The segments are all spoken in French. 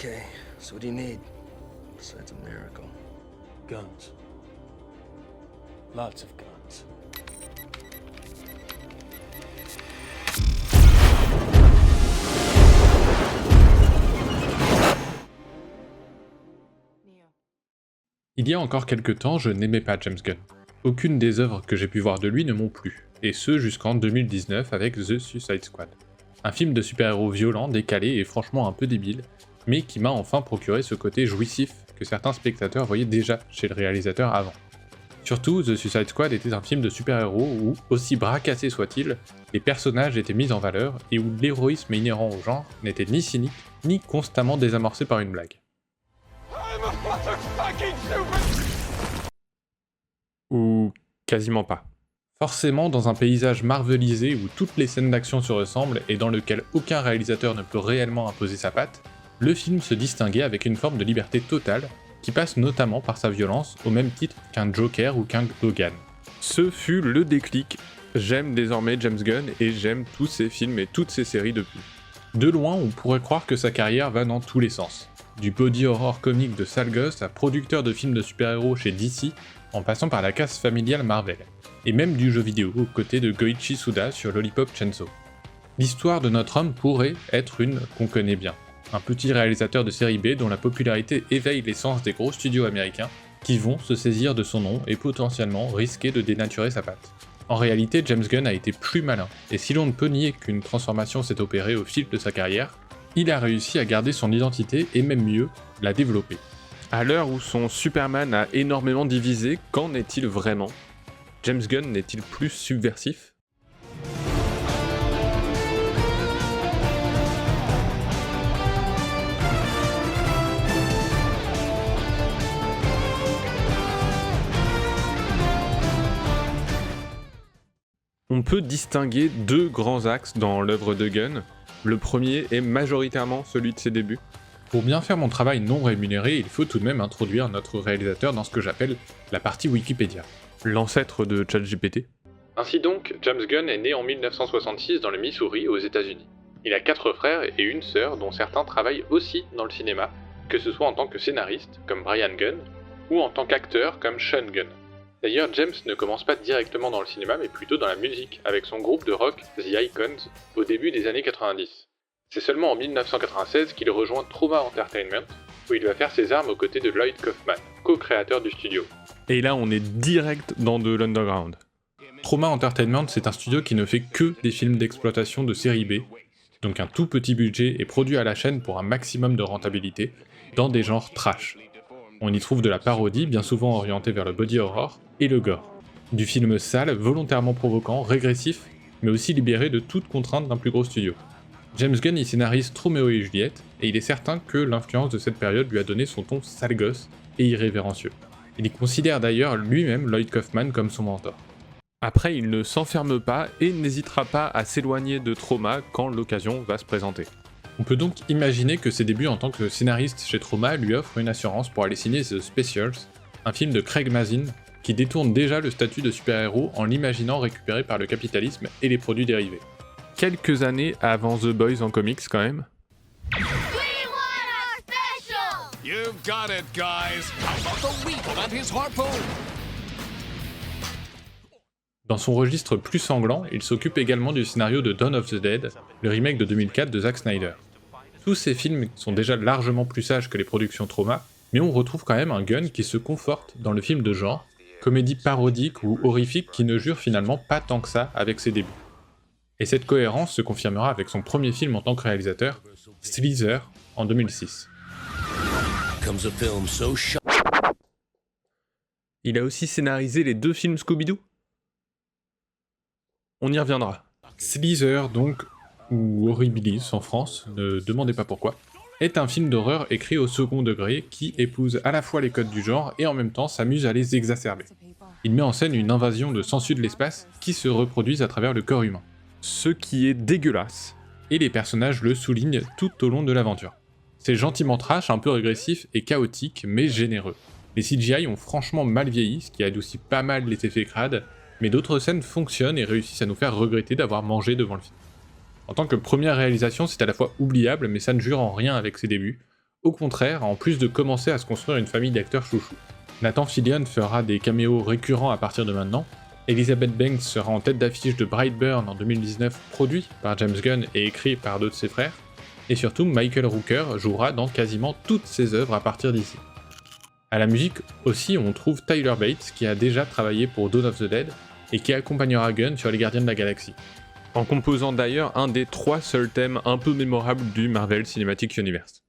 Okay, so what do you need besides a miracle? Guns. Lots of guns. Il y a encore quelques temps, je n'aimais pas James Gunn. Aucune des œuvres que j'ai pu voir de lui ne m'ont plu, et ce jusqu'en 2019 avec The Suicide Squad. Un film de super-héros violent, décalé et franchement un peu débile, mais qui m'a enfin procuré ce côté jouissif que certains spectateurs voyaient déjà chez le réalisateur avant. Surtout, The Suicide Squad était un film de super-héros où, aussi bras-cassé soit-il, les personnages étaient mis en valeur et où l'héroïsme inhérent au genre n'était ni cynique, ni constamment désamorcé par une blague. Ou quasiment pas. Forcément, dans un paysage marvelisé où toutes les scènes d'action se ressemblent et dans lequel aucun réalisateur ne peut réellement imposer sa patte, le film se distinguait avec une forme de liberté totale, qui passe notamment par sa violence au même titre qu'un Joker ou qu'un Logan. Ce fut le déclic. J'aime désormais James Gunn et j'aime tous ses films et toutes ses séries depuis. De loin, on pourrait croire que sa carrière va dans tous les sens. Du body horror comique de sale gosse à producteur de films de super-héros chez DC, en passant par la casse familiale Marvel, et même du jeu vidéo aux côtés de Goichi Suda sur Lollipop Chainsaw. L'histoire de notre homme pourrait être une qu'on connaît bien. Un petit réalisateur de série B dont la popularité éveille les sens des gros studios américains qui vont se saisir de son nom et potentiellement risquer de dénaturer sa patte. En réalité, James Gunn a été plus malin, et si l'on ne peut nier qu'une transformation s'est opérée au fil de sa carrière, il a réussi à garder son identité et même mieux, la développer. À l'heure où son Superman a énormément divisé, qu'en est-il vraiment ? James Gunn n'est-il plus subversif ? On peut distinguer deux grands axes dans l'œuvre de Gunn. Le premier est majoritairement celui de ses débuts. Pour bien faire mon travail non rémunéré, il faut tout de même introduire notre réalisateur dans ce que j'appelle la partie Wikipédia, l'ancêtre de ChatGPT. Ainsi donc, James Gunn est né en 1966 dans le Missouri, aux États-Unis. Il a 4 frères et une sœur dont certains travaillent aussi dans le cinéma, que ce soit en tant que scénariste, comme Brian Gunn, ou en tant qu'acteur, comme Sean Gunn. D'ailleurs, James ne commence pas directement dans le cinéma, mais plutôt dans la musique, avec son groupe de rock The Icons, au début des années 90. C'est seulement en 1996 qu'il rejoint Trauma Entertainment, où il va faire ses armes aux côtés de Lloyd Kaufman, co-créateur du studio. Et là, on est direct dans de l'underground. Trauma Entertainment, c'est un studio qui ne fait que des films d'exploitation de série B, donc un tout petit budget est produit à la chaîne pour un maximum de rentabilité, dans des genres trash. On y trouve de la parodie, bien souvent orientée vers le body horror, et le gore. Du film sale, volontairement provoquant, régressif, mais aussi libéré de toute contrainte d'un plus gros studio. James Gunn y scénarise Roméo et Juliette, et il est certain que l'influence de cette période lui a donné son ton sale gosse et irrévérencieux. Il y considère d'ailleurs lui-même Lloyd Kaufman comme son mentor. Après, il ne s'enferme pas et n'hésitera pas à s'éloigner de Trauma quand l'occasion va se présenter. On peut donc imaginer que ses débuts en tant que scénariste chez Trauma lui offrent une assurance pour aller signer The Specials, un film de Craig Mazin qui détourne déjà le statut de super-héros en l'imaginant récupéré par le capitalisme et les produits dérivés. Quelques années avant The Boys en comics quand même. You've got it, guys. How about the Weevil and his harpoon? Dans son registre plus sanglant, il s'occupe également du scénario de Dawn of the Dead, le remake de 2004 de Zack Snyder. Tous ces films sont déjà largement plus sages que les productions Trauma, mais on retrouve quand même un Gunn qui se conforte dans le film de genre, comédie parodique ou horrifique qui ne jure finalement pas tant que ça avec ses débuts. Et cette cohérence se confirmera avec son premier film en tant que réalisateur, Sleazer, en 2006. Il a aussi scénarisé les 2 films Scooby-Doo. On y reviendra. Sleazer, donc, ou Horribilis en France, ne demandez pas pourquoi, est un film d'horreur écrit au second degré qui épouse à la fois les codes du genre et en même temps s'amuse à les exacerber. Il met en scène une invasion de sangsues de l'espace qui se reproduisent à travers le corps humain. Ce qui est dégueulasse, et les personnages le soulignent tout au long de l'aventure. C'est gentiment trash, un peu régressif et chaotique, mais généreux. Les CGI ont franchement mal vieilli, ce qui adoucit pas mal les effets crades, mais d'autres scènes fonctionnent et réussissent à nous faire regretter d'avoir mangé devant le film. En tant que première réalisation, c'est à la fois oubliable, mais ça ne jure en rien avec ses débuts, Au contraire, en plus de commencer à se construire une famille d'acteurs chouchous. Nathan Fillion fera des caméos récurrents à partir de maintenant, Elizabeth Banks sera en tête d'affiche de Brightburn en 2019, produit par James Gunn et écrit par deux de ses frères, et surtout Michael Rooker jouera dans quasiment toutes ses œuvres à partir d'ici. À la musique aussi, on trouve Tyler Bates qui a déjà travaillé pour Dawn of the Dead et qui accompagnera Gunn sur Les Gardiens de la Galaxie, en composant d'ailleurs un des 3 seuls thèmes un peu mémorables du Marvel Cinematic Universe.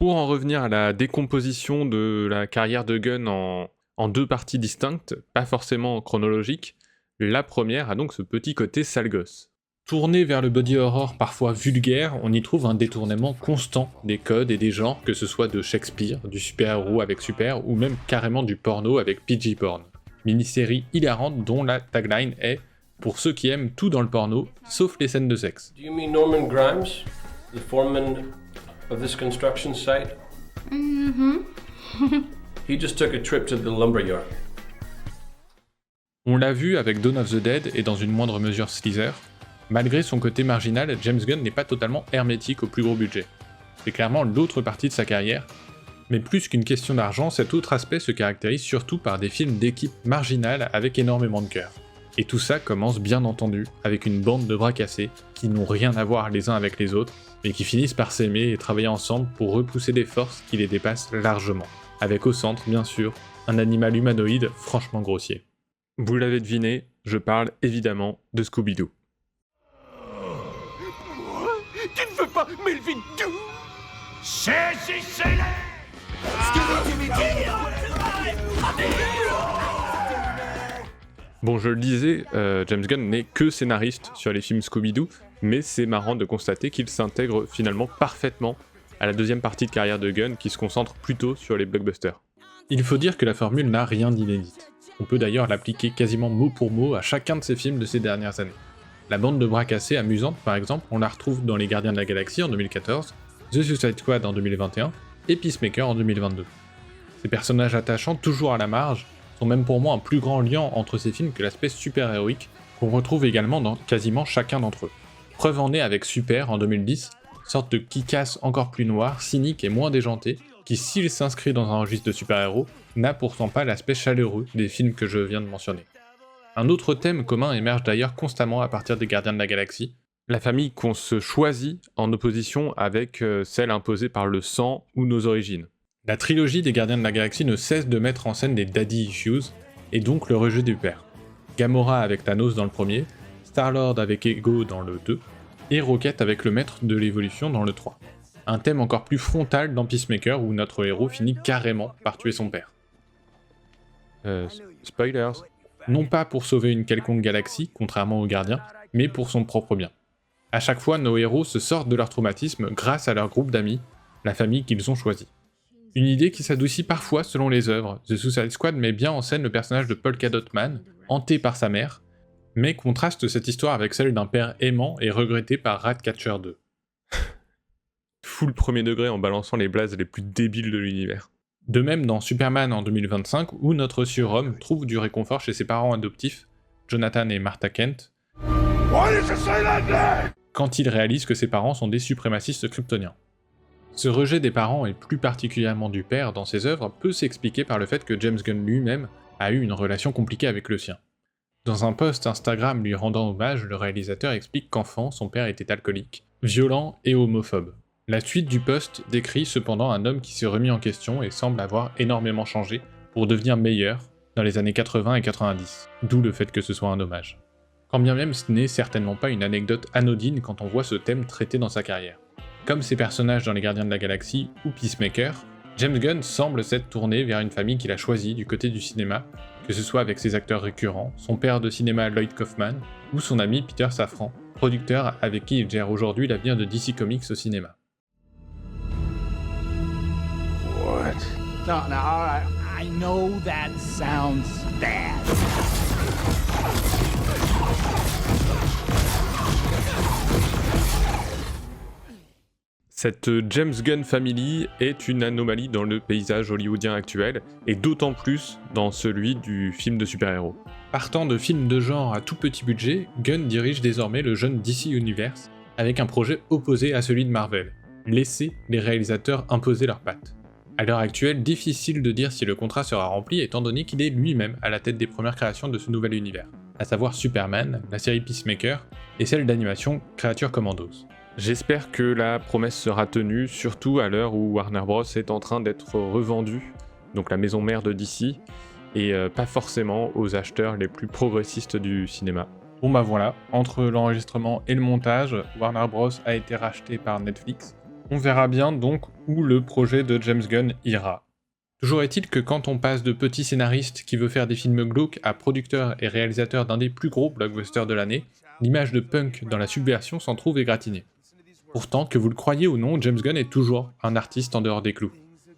Pour en revenir à la décomposition de la carrière de Gunn en 2 parties distinctes, pas forcément chronologiques, la première a donc ce petit côté sale gosse. Tourné vers le body horror parfois vulgaire, on y trouve un détournement constant des codes et des genres, que ce soit de Shakespeare, du super-héros avec super, ou même carrément du porno avec PG Porn. Mini-série hilarante dont la tagline est « Pour ceux qui aiment tout dans le porno, sauf les scènes de sexe ». Do you mean Norman Grimes, the foreman of this construction site? He just took a trip to the lumberyard. On l'a vu avec Dawn of the Dead et dans une moindre mesure Slither, malgré son côté marginal, James Gunn n'est pas totalement hermétique au plus gros budget. C'est clairement l'autre partie de sa carrière, mais plus qu'une question d'argent, cet autre aspect se caractérise surtout par des films d'équipe marginale avec énormément de cœur. Et tout ça commence bien entendu avec une bande de bras cassés qui n'ont rien à voir les uns avec les autres, mais qui finissent par s'aimer et travailler ensemble pour repousser des forces qui les dépassent largement. Avec au centre, bien sûr, un animal humanoïde franchement grossier. Vous l'avez deviné, je parle évidemment de Scooby-Doo. Tu ne veux pas Melvin Doo? Saisissez-les! Bon, je le disais, James Gunn n'est que scénariste sur les films Scooby-Doo, mais c'est marrant de constater qu'il s'intègre finalement parfaitement à la deuxième partie de carrière de Gunn qui se concentre plutôt sur les blockbusters. Il faut dire que la formule n'a rien d'inédite. On peut d'ailleurs l'appliquer quasiment mot pour mot à chacun de ses films de ces dernières années. La bande de bras cassés amusante par exemple, on la retrouve dans Les Gardiens de la Galaxie en 2014, The Suicide Squad en 2021 et Peacemaker en 2022. Ces personnages attachants, toujours à la marge, sont même pour moi un plus grand lien entre ces films que l'aspect super-héroïque qu'on retrouve également dans quasiment chacun d'entre eux. Preuve en est avec Super en 2010, sorte de kick-ass encore plus noir, cynique et moins déjanté, qui s'il s'inscrit dans un registre de super-héros, n'a pourtant pas l'aspect chaleureux des films que je viens de mentionner. Un autre thème commun émerge d'ailleurs constamment à partir des Gardiens de la Galaxie, la famille qu'on se choisit en opposition avec celle imposée par le sang ou nos origines. La trilogie des Gardiens de la Galaxie ne cesse de mettre en scène des daddy issues, et donc le rejet du père. Gamora avec Thanos dans le premier, Star-Lord avec Ego dans le 2, et Rocket avec le maître de l'évolution dans le 3. Un thème encore plus frontal dans Peacemaker où notre héros finit carrément par tuer son père. Spoilers. Non pas pour sauver une quelconque galaxie, contrairement aux gardiens, mais pour son propre bien. À chaque fois, nos héros se sortent de leur traumatisme grâce à leur groupe d'amis, la famille qu'ils ont choisie. Une idée qui s'adoucit parfois selon les œuvres. The Suicide Squad met bien en scène le personnage de Polka Dot Man, hanté par sa mère, mais contraste cette histoire avec celle d'un père aimant et regretté par Ratcatcher 2. Full premier degré en balançant les blazes les plus débiles de l'univers. De même dans Superman en 2025, où notre surhomme trouve du réconfort chez ses parents adoptifs, Jonathan et Martha Kent, quand il réalise que ses parents sont des suprémacistes kryptoniens. Ce rejet des parents, et plus particulièrement du père dans ses œuvres, peut s'expliquer par le fait que James Gunn lui-même a eu une relation compliquée avec le sien. Dans un post Instagram lui rendant hommage, le réalisateur explique qu'enfant, son père était alcoolique, violent et homophobe. La suite du post décrit cependant un homme qui s'est remis en question et semble avoir énormément changé pour devenir meilleur dans les années 80 et 90, d'où le fait que ce soit un hommage. Quand bien même ce n'est certainement pas une anecdote anodine quand on voit ce thème traité dans sa carrière. Comme ses personnages dans Les Gardiens de la Galaxie ou Peacemaker, James Gunn semble s'être tourné vers une famille qu'il a choisie du côté du cinéma, que ce soit avec ses acteurs récurrents, son père de cinéma Lloyd Kaufman, ou son ami Peter Safran, producteur avec qui il gère aujourd'hui l'avenir de DC Comics au cinéma. What? No, all right. I know that sounds bad. Cette James Gunn Family est une anomalie dans le paysage hollywoodien actuel, et d'autant plus dans celui du film de super-héros. Partant de films de genre à tout petit budget, Gunn dirige désormais le jeune DC Universe, avec un projet opposé à celui de Marvel, laisser les réalisateurs imposer leurs pattes. À l'heure actuelle, difficile de dire si le contrat sera rempli étant donné qu'il est lui-même à la tête des premières créations de ce nouvel univers, à savoir Superman, la série Peacemaker, et celle d'animation Creature Commandos. J'espère que la promesse sera tenue, surtout à l'heure où Warner Bros est en train d'être revendu, donc la maison mère de DC, et pas forcément aux acheteurs les plus progressistes du cinéma. Bon bah voilà, entre l'enregistrement et le montage, Warner Bros a été racheté par Netflix. On verra bien donc où le projet de James Gunn ira. Toujours est-il que quand on passe de petit scénariste qui veut faire des films glauques à producteur et réalisateur d'un des plus gros blockbusters de l'année, l'image de Punk dans la subversion s'en trouve égratignée. Pourtant, que vous le croyez ou non, James Gunn est toujours un artiste en dehors des clous.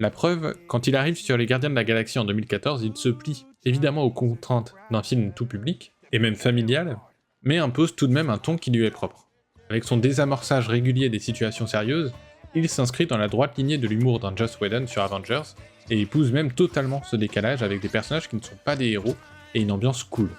La preuve, quand il arrive sur Les Gardiens de la Galaxie en 2014, il se plie évidemment aux contraintes d'un film tout public, et même familial, mais impose tout de même un ton qui lui est propre. Avec son désamorçage régulier des situations sérieuses, il s'inscrit dans la droite lignée de l'humour d'un Joss Whedon sur Avengers, et épouse même totalement ce décalage avec des personnages qui ne sont pas des héros, et une ambiance cool.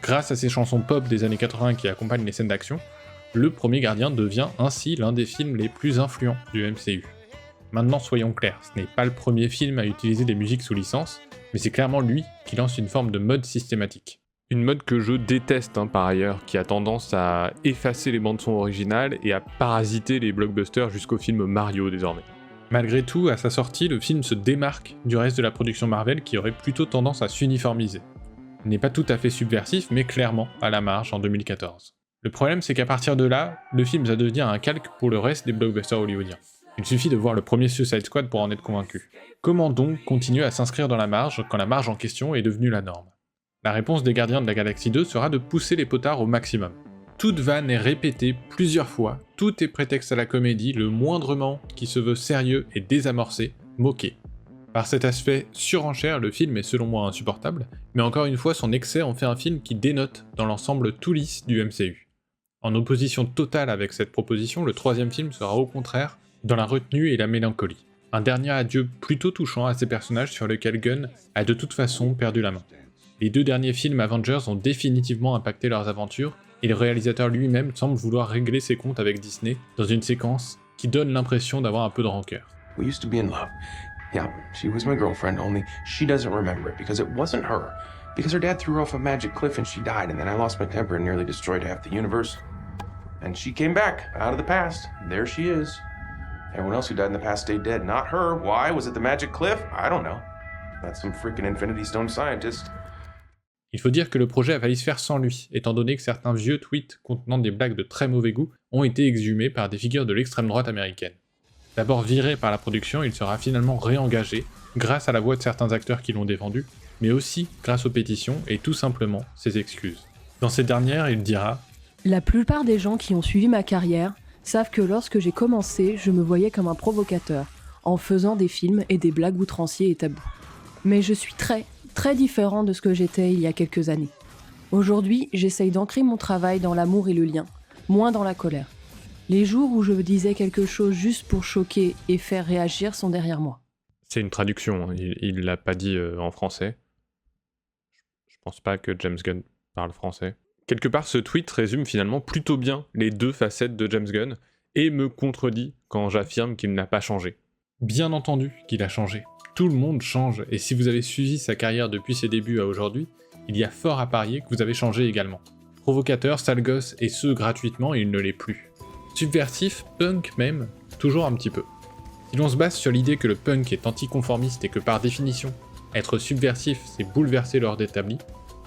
Grâce à ses chansons pop des années 80 qui accompagnent les scènes d'action, Le Premier Gardien devient ainsi l'un des films les plus influents du MCU. Maintenant soyons clairs, ce n'est pas le premier film à utiliser des musiques sous licence, mais c'est clairement lui qui lance une forme de mode systématique. Une mode que je déteste par ailleurs, qui a tendance à effacer les bandes-son originales et à parasiter les blockbusters jusqu'au film Mario désormais. Malgré tout, à sa sortie, le film se démarque du reste de la production Marvel qui aurait plutôt tendance à s'uniformiser. Il n'est pas tout à fait subversif, mais clairement à la marge en 2014. Le problème c'est qu'à partir de là, le film va devenir un calque pour le reste des blockbusters hollywoodiens. Il suffit de voir le premier Suicide Squad pour en être convaincu. Comment donc continuer à s'inscrire dans la marge quand la marge en question est devenue la norme ? La réponse des Gardiens de la Galaxie 2 sera de pousser les potards au maximum. Toute vanne est répétée plusieurs fois, tout est prétexte à la comédie, le moindrement qui se veut sérieux est désamorcé, moqué. Par cet aspect surenchère, le film est selon moi insupportable, mais encore une fois son excès en fait un film qui dénote dans l'ensemble tout lisse du MCU. En opposition totale avec cette proposition, le troisième film sera au contraire dans la retenue et la mélancolie. Un dernier adieu plutôt touchant à ces personnages sur lesquels Gunn a de toute façon perdu la main. Les deux derniers films Avengers ont définitivement impacté leurs aventures, et le réalisateur lui-même semble vouloir régler ses comptes avec Disney dans une séquence qui donne l'impression d'avoir un peu de rancœur. We used to be in love. Yeah, she was my girlfriend, only she doesn't remember it because it wasn't her. Because her dad threw her off a magic cliff and she died, and then I lost my temper and nearly destroyed half the universe. And she came back out of the past. There she is. Everyone else who died in the past stayed dead, not her. Why? Was it the magic cliff? I don't know. That's some freaking Infinity Stone scientist. Il faut dire que le projet a failli se faire sans lui, étant donné que certains vieux tweets contenant des blagues de très mauvais goût ont été exhumés par des figures de l'extrême droite américaine. D'abord viré par la production, il sera finalement réengagé, grâce à la voix de certains acteurs qui l'ont défendu, mais aussi grâce aux pétitions et tout simplement ses excuses. Dans ces dernières, il dira « La plupart des gens qui ont suivi ma carrière savent que lorsque j'ai commencé, je me voyais comme un provocateur, en faisant des films et des blagues outranciers et tabous. Mais je suis très différent de ce que j'étais il y a quelques années. Aujourd'hui, j'essaye d'ancrer mon travail dans l'amour et le lien, moins dans la colère. Les jours où je disais quelque chose juste pour choquer et faire réagir sont derrière moi. » C'est une traduction, il l'a pas dit en français. Je pense pas que James Gunn parle français. Quelque part, ce tweet résume finalement plutôt bien les deux facettes de James Gunn et me contredit quand j'affirme qu'il n'a pas changé. Bien entendu qu'il a changé. Tout le monde change, et si vous avez suivi sa carrière depuis ses débuts à aujourd'hui, il y a fort à parier que vous avez changé également. Provocateur, sale gosse, et ce gratuitement, il ne l'est plus. Subversif, punk même, toujours un petit peu. Si l'on se base sur l'idée que le punk est anticonformiste et que par définition, être subversif c'est bouleverser l'ordre établi,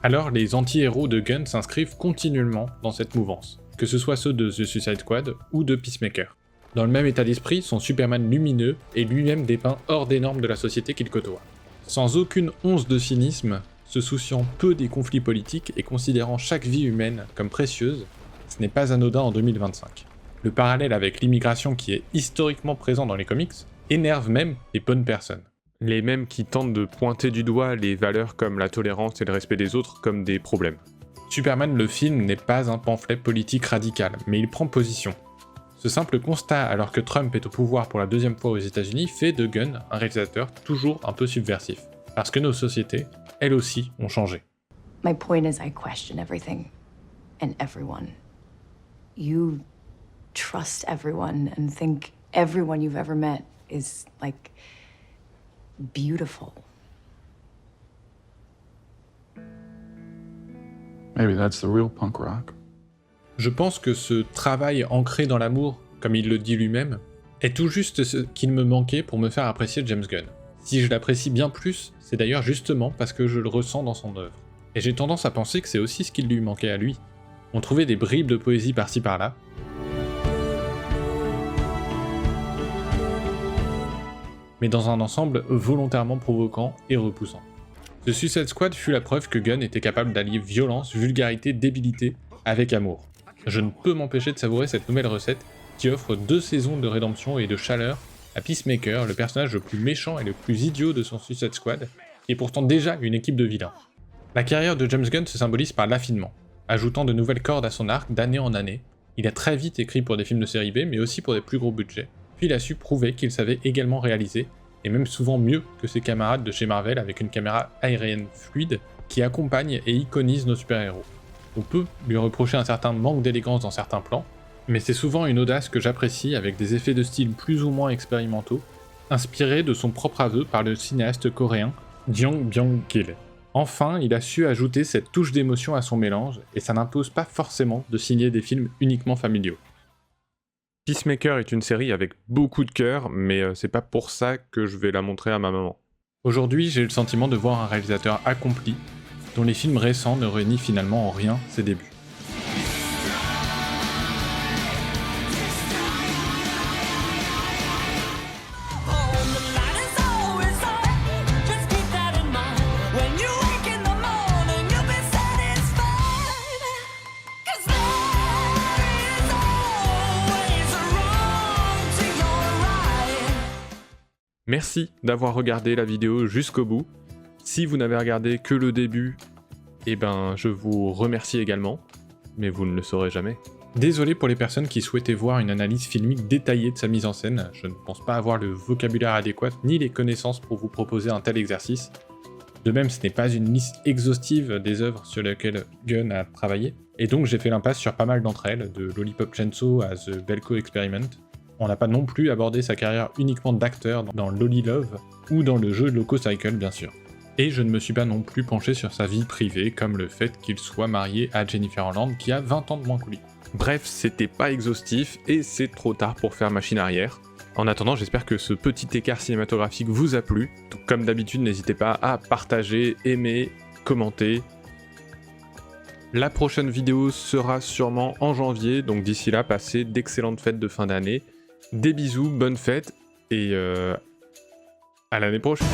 alors les anti-héros de Gunn s'inscrivent continuellement dans cette mouvance, que ce soit ceux de The Suicide Squad ou de Peacemaker. Dans le même état d'esprit, son Superman lumineux est lui-même dépeint hors des normes de la société qu'il côtoie. Sans aucune once de cynisme, se souciant peu des conflits politiques et considérant chaque vie humaine comme précieuse, ce n'est pas anodin en 2025. Le parallèle avec l'immigration qui est historiquement présent dans les comics énerve même les bonnes personnes. Les mêmes qui tentent de pointer du doigt les valeurs comme la tolérance et le respect des autres comme des problèmes. Superman le film n'est pas un pamphlet politique radical, mais il prend position. Ce simple constat, alors que Trump est au pouvoir pour la deuxième fois aux États-Unis, fait de Gunn un réalisateur toujours un peu subversif. Parce que nos sociétés, elles aussi, ont changé. My point is I question everything and everyone. You trust everyone and think everyone you've ever met is, like, beautiful. Maybe that's the real punk rock. Je pense que ce travail ancré dans l'amour, comme il le dit lui-même, est tout juste ce qu'il me manquait pour me faire apprécier James Gunn. Si je l'apprécie bien plus, c'est d'ailleurs justement parce que je le ressens dans son œuvre. Et j'ai tendance à penser que c'est aussi ce qu'il lui manquait à lui. On trouvait des bribes de poésie par-ci par-là, mais dans un ensemble volontairement provoquant et repoussant. The Suicide Squad fut la preuve que Gunn était capable d'allier violence, vulgarité, débilité avec amour. Je ne peux m'empêcher de savourer cette nouvelle recette qui offre 2 saisons de rédemption et de chaleur à Peacemaker, le personnage le plus méchant et le plus idiot de son Suicide Squad, qui est pourtant déjà une équipe de vilains. La carrière de James Gunn se symbolise par l'affinement, ajoutant de nouvelles cordes à son arc d'année en année. Il a très vite écrit pour des films de série B, mais aussi pour des plus gros budgets, puis il a su prouver qu'il savait également réaliser, et même souvent mieux que ses camarades de chez Marvel avec une caméra aérienne fluide qui accompagne et iconise nos super-héros. On peut lui reprocher un certain manque d'élégance dans certains plans, mais c'est souvent une audace que j'apprécie avec des effets de style plus ou moins expérimentaux, inspirés de son propre aveu par le cinéaste coréen Jang Byung-gil. Enfin, il a su ajouter cette touche d'émotion à son mélange, et ça n'impose pas forcément de signer des films uniquement familiaux. Peacemaker est une série avec beaucoup de cœur, mais c'est pas pour ça que je vais la montrer à ma maman. Aujourd'hui, j'ai le sentiment de voir un réalisateur accompli, dont les films récents ne renient finalement en rien ses débuts. Merci d'avoir regardé la vidéo jusqu'au bout. Si vous n'avez regardé que le début, eh ben je vous remercie également, mais vous ne le saurez jamais. Désolé pour les personnes qui souhaitaient voir une analyse filmique détaillée de sa mise en scène, je ne pense pas avoir le vocabulaire adéquat ni les connaissances pour vous proposer un tel exercice. De même, ce n'est pas une liste exhaustive des œuvres sur lesquelles Gunn a travaillé, et donc j'ai fait l'impasse sur pas mal d'entre elles, de Lollipop Chainsaw à The Belko Experiment. On n'a pas non plus abordé sa carrière uniquement d'acteur dans Lolly Love, ou dans le jeu Loco Cycle bien sûr. Et je ne me suis pas non plus penché sur sa vie privée, comme le fait qu'il soit marié à Jennifer Holland qui a 20 ans de moins que lui. Bref, c'était pas exhaustif, et c'est trop tard pour faire machine arrière. En attendant, j'espère que ce petit écart cinématographique vous a plu. Donc, comme d'habitude, n'hésitez pas à partager, aimer, commenter. La prochaine vidéo sera sûrement en janvier, donc d'ici là, passez d'excellentes fêtes de fin d'année. Des bisous, bonnes fêtes, et à l'année prochaine.